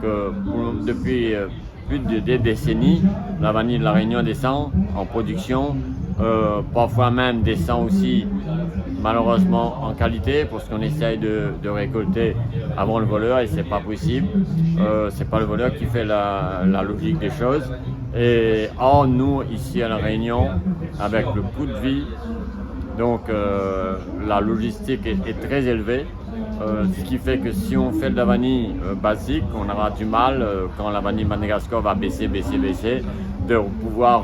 Donc depuis plus de des décennies, la vanille de la Réunion descend en production, parfois même descend aussi malheureusement en qualité parce qu'on essaye de récolter avant le voleur et c'est pas possible. C'est pas le voleur qui fait la logique des choses. Et or nous ici à la Réunion, avec le coût de vie, donc la logistique est très élevée. Ce qui fait que si on fait de la vanille basique, on aura du mal, quand la vanille Madagascar va baisser, de pouvoir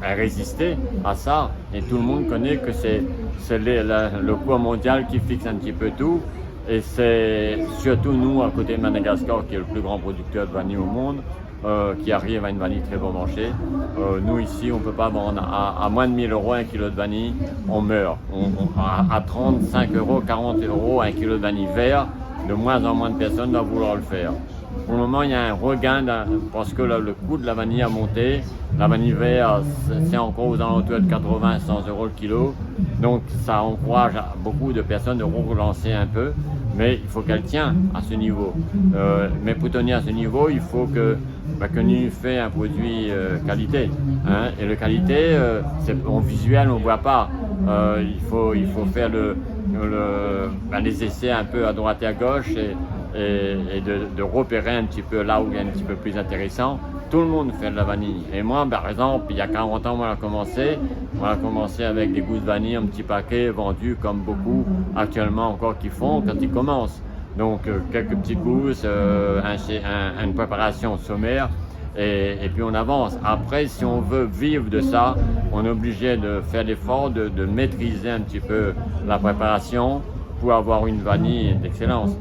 résister à ça. Et tout le monde connaît que c'est le poids mondial qui fixe un petit peu tout. Et c'est surtout nous, à côté de Madagascar, qui est le plus grand producteur de vanille au monde, qui arrive à une vanille très bon marché. Nous ici, on ne peut pas vendre à moins de 1000 € un kilo de vanille, on meurt. À 35 €, 40 € un kilo de vanille vert, de moins en moins de personnes doivent vouloir le faire. Pour le moment, il y a un regain parce que le coût de la vanille a monté. La vanille verte, c'est encore aux alentours de 80-100 € le kilo. Donc, ça encourage beaucoup de personnes de relancer un peu. Mais il faut qu'elle tienne à ce niveau. Mais pour tenir à ce niveau, il faut que nous fait un produit qualité. Hein. Et le qualité, en visuel, on ne voit pas. Il faut faire les essais un peu à droite et à gauche et de repérer un petit peu là où il y a un petit peu plus intéressant. Tout le monde fait de la vanille. Et moi, par exemple, il y a 40 ans, on a commencé avec des gousses de vanille, un petit paquet vendu comme beaucoup actuellement encore qui font quand ils commencent. Donc, quelques petites gousses, une préparation sommaire et puis on avance. Après, si on veut vivre de ça, on est obligé de faire l'effort de maîtriser un petit peu la préparation pour avoir une vanille d'excellence.